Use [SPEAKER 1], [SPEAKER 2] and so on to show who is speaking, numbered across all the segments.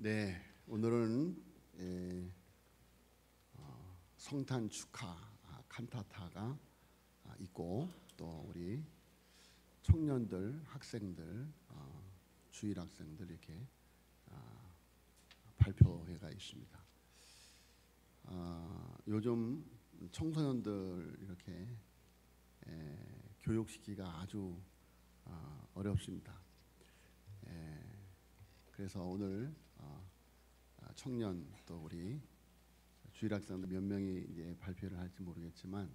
[SPEAKER 1] 네, 오늘은 성탄 축하 칸타타가 있고 또 우리 청년들, 학생들, 주일 학생들 이렇게 발표회가 있습니다. 요즘 청소년들 이렇게 교육시키기가 아주 어렵습니다. 그래서 오늘 청년 또 우리 주일 학생들 몇 명이 이제 발표를 할지 모르겠지만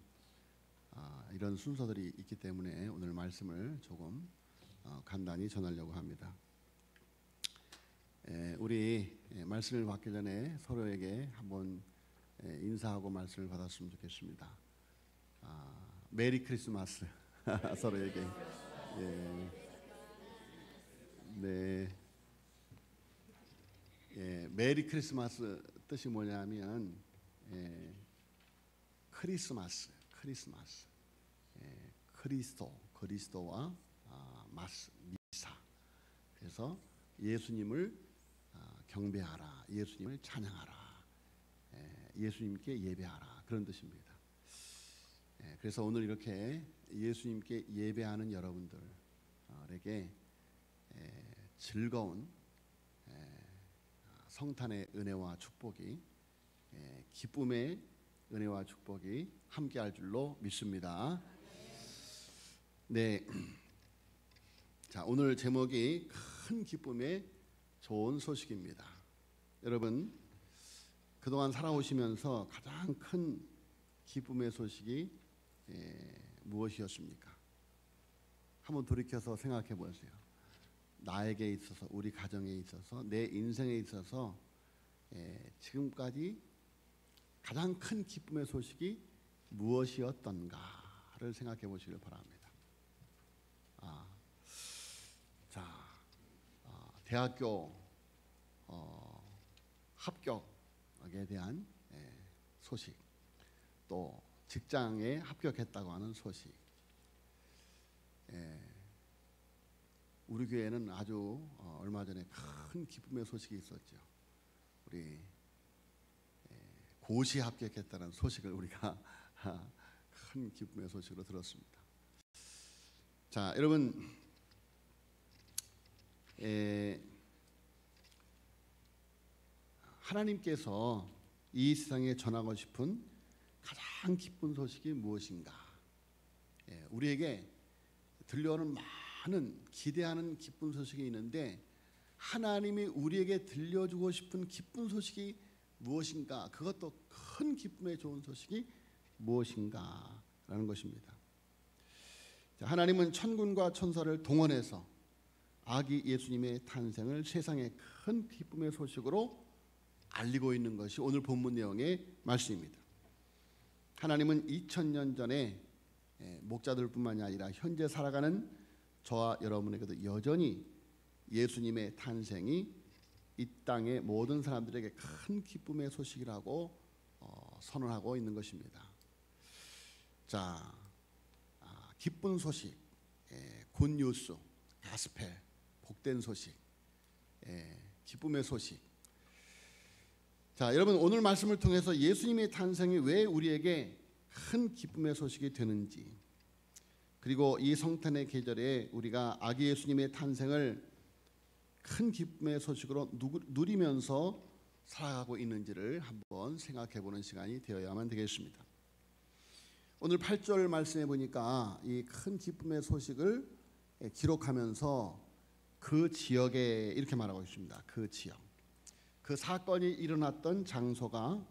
[SPEAKER 1] 이런 순서들이 있기 때문에 오늘 말씀을 조금 간단히 전하려고 합니다. 우리 말씀을 받기 전에 서로에게 한번 인사하고 말씀을 받았으면 좋겠습니다. 메리 크리스마스 서로에게. 네. 메리 크리스마스 뜻이 뭐냐면 크리스마스, 그리스도와 마스, 미사. 그래서 예수님을 경배하라, 예수님을 찬양하라, 예수님께 예배하라, 그런 뜻입니다. 그래서 오늘 이렇게 예수님께 예배하는 여러분들에게 즐거운 성탄의 은혜와 축복이, 기쁨의 은혜와 축복이 함께할 줄로 믿습니다. 네, 자 오늘 제목이 큰 기쁨의 좋은 소식입니다. 여러분 그동안 살아오시면서 가장 큰 기쁨의 소식이 무엇이었습니까? 한번 돌이켜서 생각해 보세요. 나에게 있어서, 우리 가정에 있어서, 내 인생에 있어서 지금까지 가장 큰 기쁨의 소식이 무엇이었던가를 생각해 보시길 바랍니다. 대학교 합격에 대한 소식, 또 직장에 합격했다고 하는 소식. 우리 교회는 아주 얼마 전에 큰 기쁨의 소식이 있었죠. 우리 고시 합격했다는 소식을 우리가 큰 기쁨의 소식으로 들었습니다. 자, 여러분 하나님께서 이 세상에 전하고 싶은 가장 기쁜 소식이 무엇인가? 우리에게 들려오는 많은 기대하는 기쁜 소식이 있는데 하나님이 우리에게 들려주고 싶은 기쁜 소식이 무엇인가? 그것도 큰 기쁨의 좋은 소식이 무엇인가라는 것입니다. 하나님은 천군과 천사를 동원해서 아기 예수님의 탄생을 세상의 큰 기쁨의 소식으로 알리고 있는 것이 오늘 본문 내용의 말씀입니다. 하나님은 2000년 전에 목자들뿐만이 아니라 현재 살아가는 저와 여러분에게도 여전히 예수님의 탄생이 이 땅의 모든 사람들에게 큰 기쁨의 소식이라고 선언하고 있는 것입니다. 자, 기쁜 소식, 굿뉴스, 가스펠, 복된 소식, 기쁨의 소식. 자, 여러분 오늘 말씀을 통해서 예수님의 탄생이 왜 우리에게 큰 기쁨의 소식이 되는지, 그리고 이 성탄의 계절에 우리가 아기 예수님의 탄생을 큰 기쁨의 소식으로 누리면서 살아가고 있는지를 한번 생각해 보는 시간이 되어야만 되겠습니다. 오늘 8절 말씀해 보니까 이 큰 기쁨의 소식을 기록하면서 그 지역에 이렇게 말하고 있습니다. 그 지역, 그 사건이 일어났던 장소가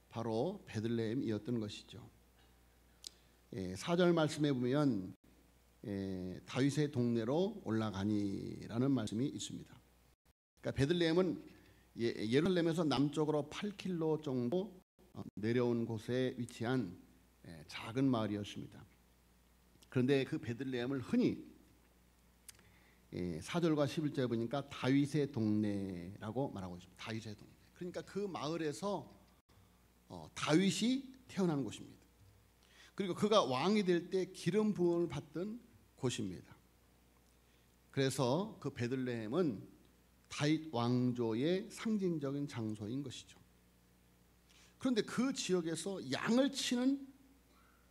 [SPEAKER 1] 바로 베들레헴이었던 것이죠. 4절 말씀에 보면 다윗의 동네로 올라가니라는 말씀이 있습니다. 그러니까 베들레헴은 예루살렘에서 남쪽으로 8km 정도 내려온 곳에 위치한 작은 마을이었습니다. 그런데 그 베들레헴을 흔히 4절과 11절에 보니까 다윗의 동네라고 말하고 있습니다. 다윗의 동네. 그러니까 그 마을에서 다윗이 태어난 곳입니다. 그리고 그가 왕이 될 때 기름 부음을 받던 곳입니다. 그래서 그 베들레헴은 다윗 왕조의 상징적인 장소인 것이죠. 그런데 그 지역에서 양을 치는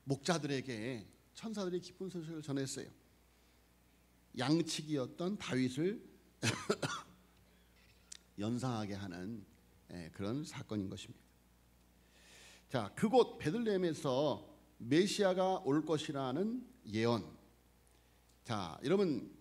[SPEAKER 1] 목자들에게 천사들이 기쁜 소식을 전했어요. 양치기였던 다윗을 연상하게 하는 그런 사건인 것입니다. 자, 그곳 베들레헴에서 메시아가 올 것이라는 예언. 자, 여러분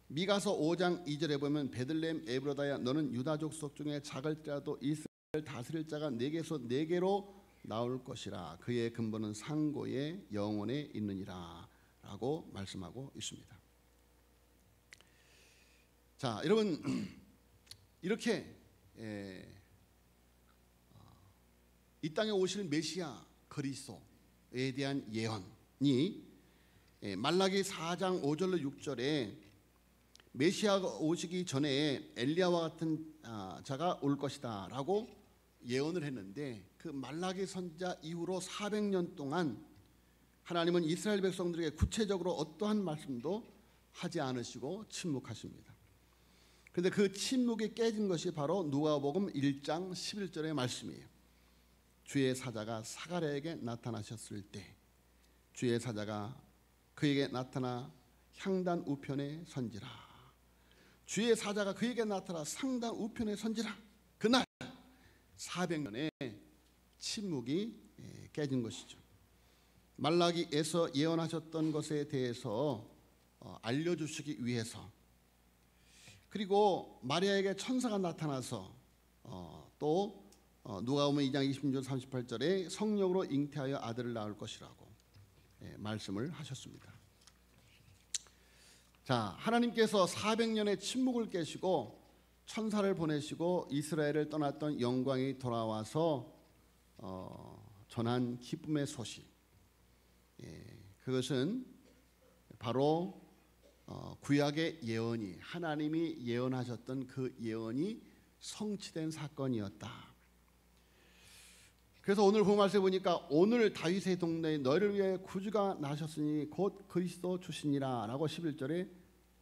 [SPEAKER 1] 미가서 5장 2절에 보면 베들레헴 에브라다야 너는 유다 족속 중에 작을지라도 이스라엘 다스릴 자가 네게서 네게로 나올 것이라 그의 근본은 상고의 영혼에 있느니라 라고 말씀하고 있습니다. 자, 여러분 이렇게 이 땅에 오실 메시아 그리스도에 대한 예언이 말라기 4장 5절로 6절에 메시아가 오시기 전에 엘리야와 같은 자가 올 것이다 라고 예언을 했는데, 그 말라기 선지자 이후로 400년 동안 하나님은 이스라엘 백성들에게 구체적으로 어떠한 말씀도 하지 않으시고 침묵하십니다. 그런데 그 침묵이 깨진 것이 바로 누가복음 1장 11절의 말씀이에요. 주의 사자가 사가랴에게 나타나셨을 때 주의 사자가 그에게 나타나 향단 우편에 선지라. 주의 사자가 그에게 나타나 상단 우편에 선지라. 그날 400년의 침묵이 깨진 것이죠. 말라기에서 예언하셨던 것에 대해서 알려주시기 위해서, 그리고 마리아에게 천사가 나타나서 또 누가복음 2장 26절 38절에 성령으로 잉태하여 아들을 낳을 것이라고 말씀을 하셨습니다. 자, 하나님께서 400년의 침묵을 깨시고 천사를 보내시고 이스라엘을 떠났던 영광이 돌아와서 전한 기쁨의 소식, 그것은 바로 구약의 예언이, 하나님이 예언하셨던 그 예언이 성취된 사건이었다. 그래서 오늘 본문을 보니까 오늘 다윗의 동네에 너희를 위해 구주가 나셨으니 곧 그리스도 주시니라 라고 11절에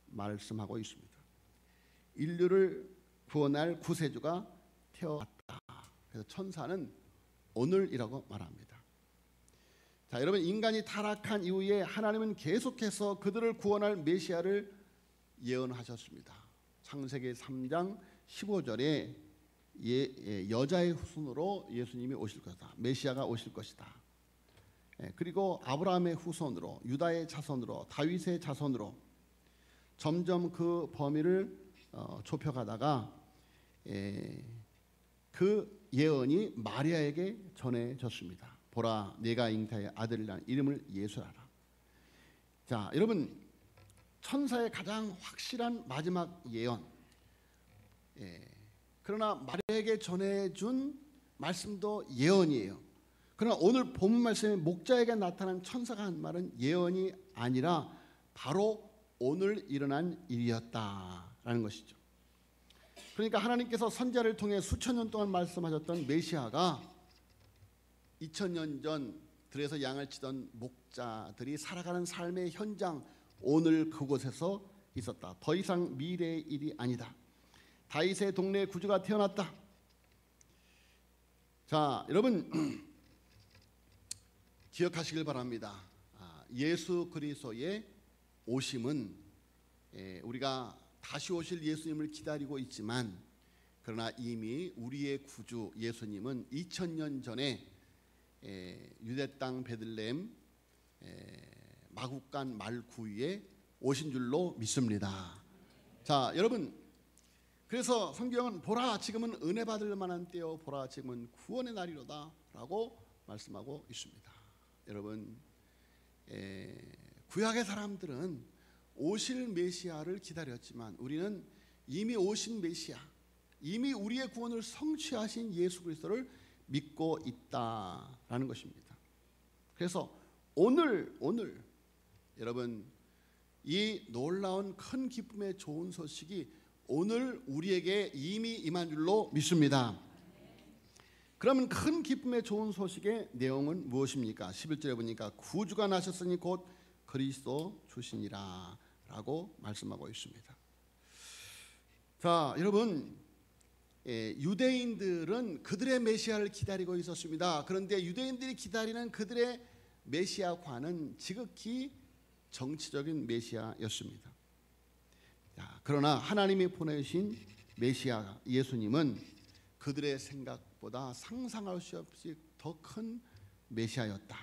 [SPEAKER 1] 말씀하고 있습니다. 인류를 구원할 구세주가 태어났다. 그래서 천사는 오늘이라고 말합니다. 자, 여러분 인간이 타락한 이후에 하나님은 계속해서 그들을 구원할 메시아를 예언하셨습니다. 창세기 3장 15절에 여자의 후손으로 예수님이 오실 것이다. 메시아가 오실 것이다. 그리고 아브라함의 후손으로, 유다의 자손으로, 다윗의 자손으로 점점 그 범위를 좁혀가다가 그 예언이 마리아에게 전해졌습니다. 보라, 내가 잉태하여 아들을 낳은 이름을 예수라라. 자, 여러분 천사의 가장 확실한 마지막 예언. 그러나 마리아에게 전해준 말씀도 예언이에요. 그러나 오늘 본문 말씀에 목자에게 나타난 천사가 한 말은 예언이 아니라 바로 오늘 일어난 일이었다라는 것이죠. 그러니까 하나님께서 선지자를 통해 수천 년 동안 말씀하셨던 메시아가 2000년 전 들에서 양을 치던 목자들이 살아가는 삶의 현장, 오늘 그곳에서 있었다. 더 이상 미래의 일이 아니다. 다윗의 동네에 구주가 태어났다. 자, 여러분 기억하시길 바랍니다. 예수 그리스도의 오심은 우리가 다시 오실 예수님을 기다리고 있지만, 그러나 이미 우리의 구주 예수님은 2000년 전에 유대 땅 베들레헴 마국간 말구유에 오신 줄로 믿습니다. 자, 여러분 그래서 성경은 보라 지금은 은혜 받을 만한 때요, 보라 지금은 구원의 날이로다 라고 말씀하고 있습니다. 여러분 구약의 사람들은 오실 메시아를 기다렸지만 우리는 이미 오신 메시아, 이미 우리의 구원을 성취하신 예수 그리스도를 믿고 있다라는 것입니다. 그래서 오늘 여러분 이 놀라운 큰 기쁨의 좋은 소식이 오늘 우리에게 이미 임한 줄로 믿습니다. 그러면 큰 기쁨의 좋은 소식의 내용은 무엇입니까? 11절에 보니까 구주가 나셨으니 곧 그리스도 주시니라 라고 말씀하고 있습니다. 자, 여러분, 유대인들은 그들의 메시아를 기다리고 있었습니다. 그런데 유대인들이 기다리는 그들의 메시아관은 지극히 정치적인 메시아였습니다. 자, 그러나 하나님이 보내신 메시아 예수님은 그들의 생각보다 상상할 수 없이 더 큰 메시아였다.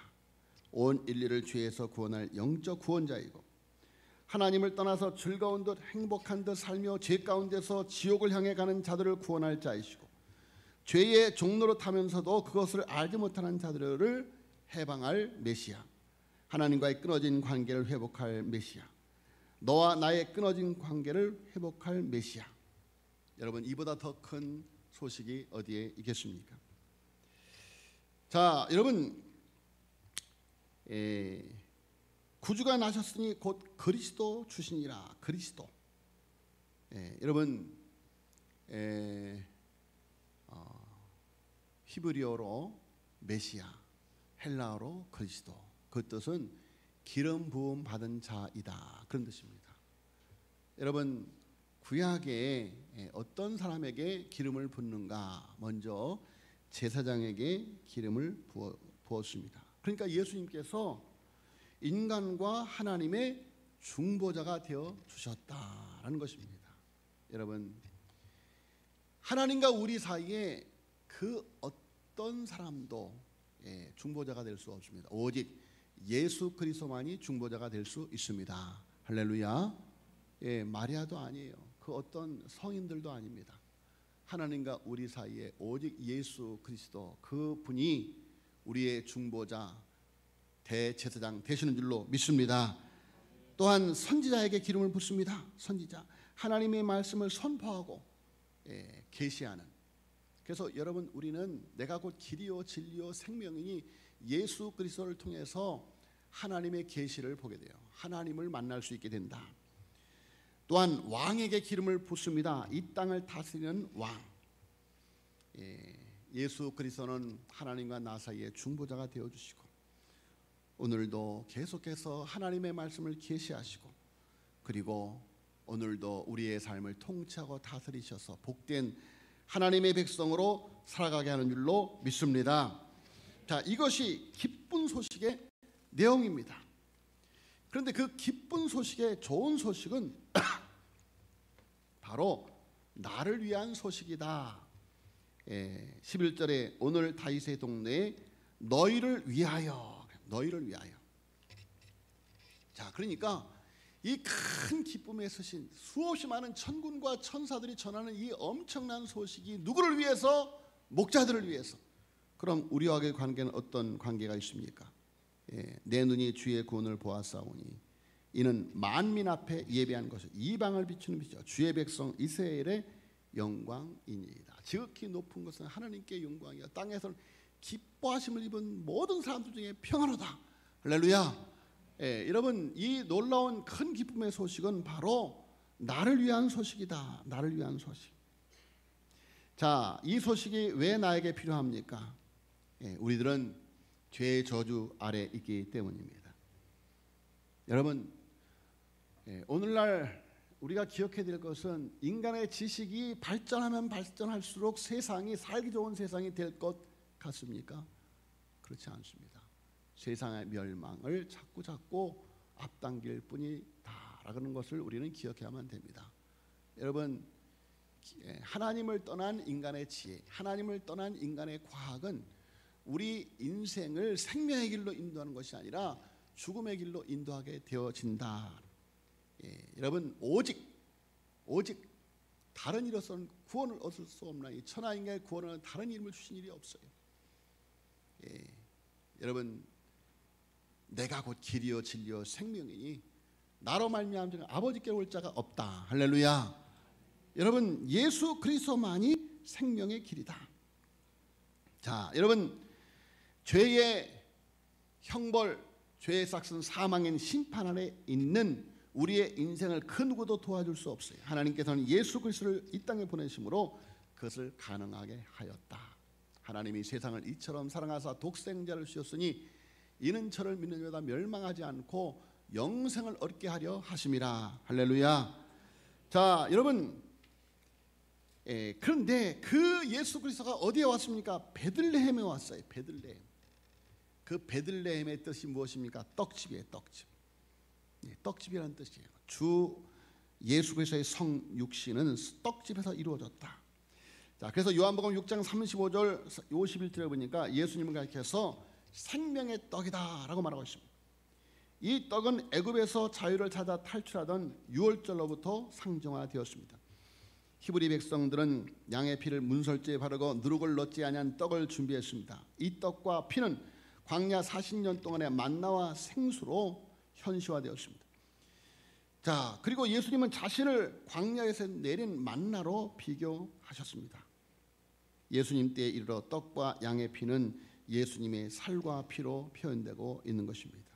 [SPEAKER 1] 온 인류를 죄에서 구원할 영적 구원자이고 하나님을 떠나서 즐거운 듯 행복한 듯 살며 죄 가운데서 지옥을 향해 가는 자들을 구원할 자이시고 죄의 종로로 타면서도 그것을 알지 못하는 자들을 해방할 메시아, 하나님과의 끊어진 관계를 회복할 메시아, 너와 나의 끊어진 관계를 회복할 메시아. 여러분, 이보다 더 큰 소식이 어디에 있겠습니까? 자, 여러분, 구주가 나셨으니 곧 그리스도 주시니라. 그리스도. 여러분, 히브리어로 메시아, 헬라어로 그리스도. 그 뜻은 기름 부음 받은 자이다, 그런 뜻입니다. 여러분, 구약에 어떤 사람에게 기름을 붓는가? 먼저 제사장에게 기름을 부었습니다. 그러니까 예수님께서 인간과 하나님의 중보자가 되어 주셨다라는 것입니다. 여러분, 하나님과 우리 사이에 그 어떤 사람도 중보자가 될 수 없습니다. 오직 예수 그리스도만이 중보자가 될 수 있습니다. 할렐루야. 마리아도 아니에요. 그 어떤 성인들도 아닙니다. 하나님과 우리 사이에 오직 예수 그리스도, 그분이 우리의 중보자, 대제사장 되시는 줄로 믿습니다. 또한 선지자에게 기름을 붓습니다. 선지자, 하나님의 말씀을 선포하고 계시하는. 그래서 여러분, 우리는 내가 곧 길이요 진리요 생명이니 예수 그리스도를 통해서 하나님의 계시를 보게 돼요. 하나님을 만날 수 있게 된다. 또한 왕에게 기름을 붓습니다. 이 땅을 다스리는 왕. 예수 그리스도는 하나님과 나 사이의 중보자가 되어주시고 오늘도 계속해서 하나님의 말씀을 계시하시고 그리고 오늘도 우리의 삶을 통치하고 다스리셔서 복된 하나님의 백성으로 살아가게 하는 줄로 믿습니다. 자, 이것이 기쁜 소식의 내용입니다. 그런데 그 기쁜 소식의 좋은 소식은 바로 나를 위한 소식이다. 11절에 오늘 다윗의 동네에 너희를 위하여, 너희를 위하여. 자, 그러니까 이 큰 기쁨에 서신 수없이 많은 천군과 천사들이 전하는 이 엄청난 소식이 누구를 위해서? 목자들을 위해서. 그럼 우리와의 관계는 어떤 관계가 있습니까? 내 눈이 주의 구원을 보았사오니 이는 만민 앞에 예배한 것이 이방을 비추는 빛이요 주의 백성 이스라엘의 영광이니이다. 지극히 높은 것은 하나님께 영광이요 땅에서는 기뻐하심을 입은 모든 사람들 중에 평안하다. 할렐루야. 여러분, 이 놀라운 큰 기쁨의 소식은 바로 나를 위한 소식이다. 나를 위한 소식. 자, 이 소식이 왜 나에게 필요합니까? 우리들은 죄의 저주 아래 있기 때문입니다. 여러분, 오늘날 우리가 기억해야 될 것은 인간의 지식이 발전하면 발전할수록 세상이 살기 좋은 세상이 될 것 같습니까? 그렇지 않습니다. 세상의 멸망을 자꾸 앞당길 뿐이다라는 것을 우리는 기억해야만 됩니다. 여러분, 하나님을 떠난 인간의 지혜, 하나님을 떠난 인간의 과학은 우리 인생을 생명의 길로 인도하는 것이 아니라 죽음의 길로 인도하게 되어진다. 여러분, 오직 다른 이로서는 구원을 얻을 수 없나니 천하인간의 구원은 다른 이름을 주신 일이 없어요. 여러분, 내가 곧 길이요 진리요 생명이니 나로 말미암아 아버지께 올 자가 없다. 할렐루야. 여러분, 예수 그리스도만이 생명의 길이다. 자, 여러분, 죄의 형벌, 죄의 삭슨 사망의 심판 아래 있는 우리의 인생을 그 누구도 도와줄 수 없어요. 하나님께서는 예수 그리스도를 이 땅에 보내심으로 그것을 가능하게 하였다. 하나님이 세상을 이처럼 사랑하사 독생자를 주셨으니 이는 저를 믿는 자마다 멸망하지 않고 영생을 얻게 하려 하심이라. 할렐루야. 자, 여러분, 그런데 그 예수 그리스도가 어디에 왔습니까? 베들레헴에 왔어요. 베들레헴. 그 베들레헴의 뜻이 무엇입니까? 떡집이에요. 떡집. 떡집이라는 뜻이에요. 주 예수 그리스도의 성 육신은 떡집에서 이루어졌다. 자, 그래서 요한복음 6장 35절 51절에 보니까 예수님을 가리켜서 생명의 떡이다라고 말하고 있습니다. 이 떡은 애굽에서 자유를 찾아 탈출하던 유월절로부터 상정화되었습니다. 히브리 백성들은 양의 피를 문설주에 바르고 누룩을 넣지 아니한 떡을 준비했습니다. 이 떡과 피는 광야 40년 동안의 만나와 생수로 현시화되었습니다. 자, 그리고 예수님은 자신을 광야에서 내린 만나로 비교하셨습니다. 예수님 때에 이르러 떡과 양의 피는 예수님의 살과 피로 표현되고 있는 것입니다.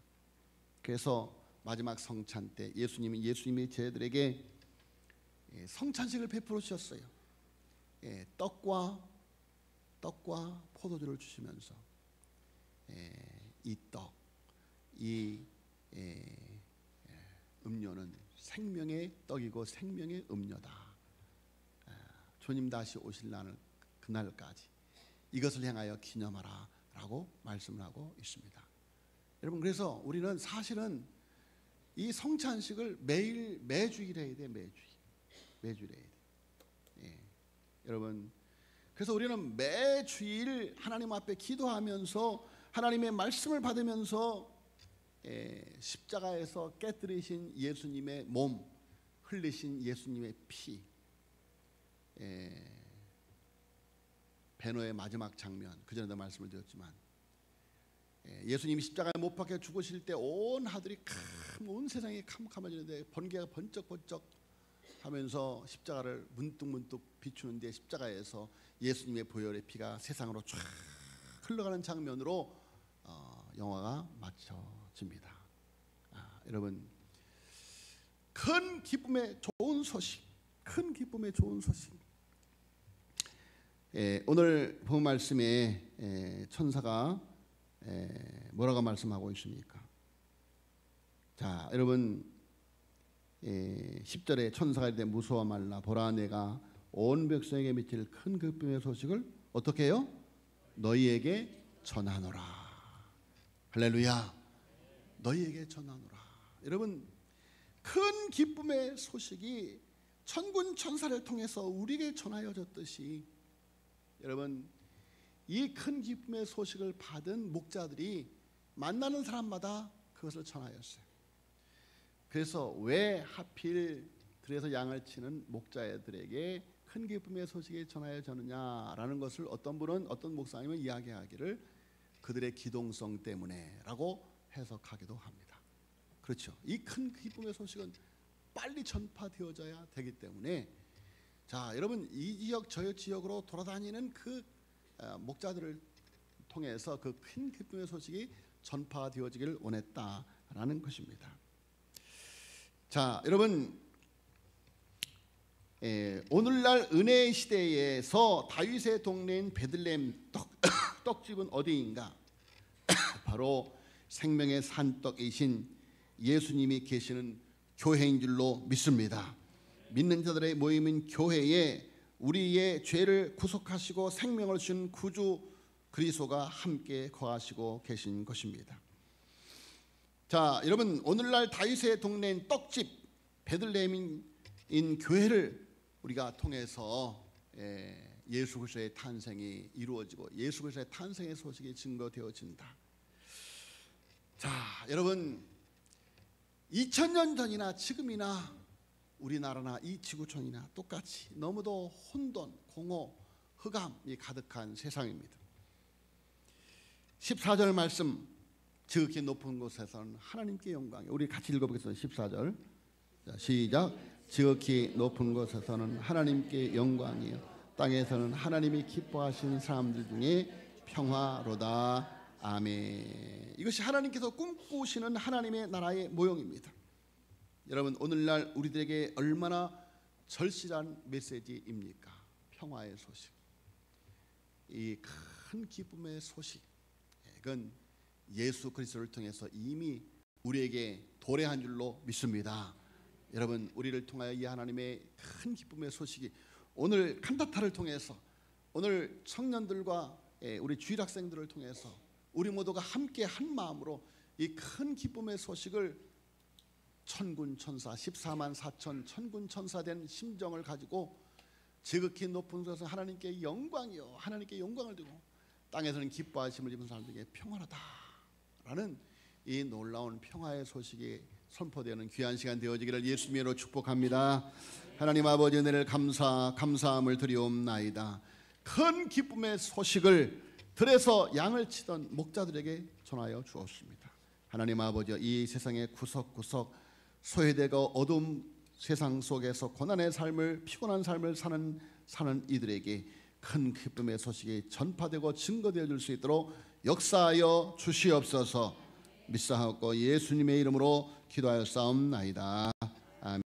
[SPEAKER 1] 그래서 마지막 성찬 때 예수님의 제자들에게 성찬식을 베풀어 주셨어요. 떡과 포도주를 주시면서 이 떡, 이 음료는 생명의 떡이고 생명의 음료다. 주님 다시 오실 그날까지 이것을 향하여 기념하라 라고 말씀을 하고 있습니다. 여러분, 그래서 우리는 사실은 이 성찬식을 매주일 해야 돼. 매주일 해야 돼. 여러분, 그래서 우리는 매주일 하나님 앞에 기도하면서 하나님의 말씀을 받으면서 십자가에서 깨뜨리신 예수님의 몸, 흘리신 예수님의 피, 베노의 마지막 장면, 그전에도 말씀을 드렸지만 예수님이 십자가에 못 박혀 죽으실 때 온 하늘이 온 세상이 캄캄해지는데 번개가 번쩍번쩍 하면서 십자가를 문득문득 비추는데 십자가에서 예수님의 보혈의 피가 세상으로 쫙 흘러가는 장면으로 영화가 마쳐집니다. 여러분, 큰 기쁨의 좋은 소식, 오늘 본 말씀에 천사가 뭐라고 말씀하고 있습니까? 자, 여러분, 10절에 천사가 이르되 무서워 말라. 보라, 내가 온 백성에게 미칠 큰 기쁨의 소식을 어떻게 해요? 너희에게 전하노라. 할렐루야. 너희에게 전하노라. 여러분, 큰 기쁨의 소식이 천군 천사를 통해서 우리에게 전하여졌듯이, 여러분, 이 큰 기쁨의 소식을 받은 목자들이 만나는 사람마다 그것을 전하였어요. 그래서 왜 하필 들에서 양을 치는 목자들에게 큰 기쁨의 소식이 전하여졌느냐라는 것을 어떤 목사님은 이야기하기를 그들의 기동성 때문에라고 해석하기도 합니다. 그렇죠. 이 큰 기쁨의 소식은 빨리 전파되어져야 되기 때문에, 자, 여러분, 이 지역 저 지역으로 돌아다니는 그 목자들을 통해서 그 큰 기쁨의 소식이 전파되어지길 원했다라는 것입니다. 자, 여러분, 오늘날 은혜의 시대에서 다윗의 동네인 베들레헴 떡집은 어디인가? 바로 생명의 산떡이신 예수님이 계시는 교회인 줄로 믿습니다. 믿는 자들의 모임인 교회에 우리의 죄를 구속하시고 생명을 주신 구주 그리스도가 함께 거하시고 계신 것입니다. 자, 여러분, 오늘날 다윗의 동네인 떡집 베들레헴인 교회를 우리가 통해서 예수 그리스도의 탄생이 이루어지고 예수 그리스도의 탄생의 소식이 증거되어진다. 자, 여러분, 2000년 전이나 지금이나 우리나라나 이 지구촌이나 똑같이 너무도 혼돈, 공허, 흑암이 가득한 세상입니다. 14절 말씀, 지극히 높은 곳에서는 하나님께 영광이. 우리 같이 읽어보겠습니다. 14절. 자, 시작. 지극히 높은 곳에서는 하나님께 영광이요 땅에서는 하나님이 기뻐하시는 사람들 중에 평화로다. 아멘. 이것이 하나님께서 꿈꾸시는 하나님의 나라의 모형입니다. 여러분, 오늘날 우리들에게 얼마나 절실한 메시지입니까? 평화의 소식, 이 큰 기쁨의 소식, 이건 예수 그리스도를 통해서 이미 우리에게 도래한 줄로 믿습니다. 여러분, 우리를 통하여 이 하나님의 큰 기쁨의 소식이 오늘 칸타타를 통해서 오늘 청년들과 우리 주일학생들을 통해서 우리 모두가 함께 한 마음으로 이 큰 기쁨의 소식을 천군 천사 14만 4천 천군 천사 된 심정을 가지고 지극히 높은 곳에서 하나님께 영광이요 하나님께 영광을 두고 땅에서는 기뻐하심을 입은 사람들에게 평안하다라는 이 놀라운 평화의 소식이 선포되는 귀한 시간 되어지기를 예수님의 이름으로 축복합니다. 하나님 아버지 은혜를 감사함을 드리옵나이다. 큰 기쁨의 소식을 들에서 양을 치던 목자들에게 전하여 주었습니다. 하나님 아버지, 이 세상의 구석구석 소외되고 어두운 세상 속에서 고난의 삶을 피곤한 삶을 사는 이들에게 큰 기쁨의 소식이 전파되고 증거되어 줄 수 있도록 역사하여 주시옵소서. 믿사옵고 예수님의 이름으로 기도하였사옵나이다.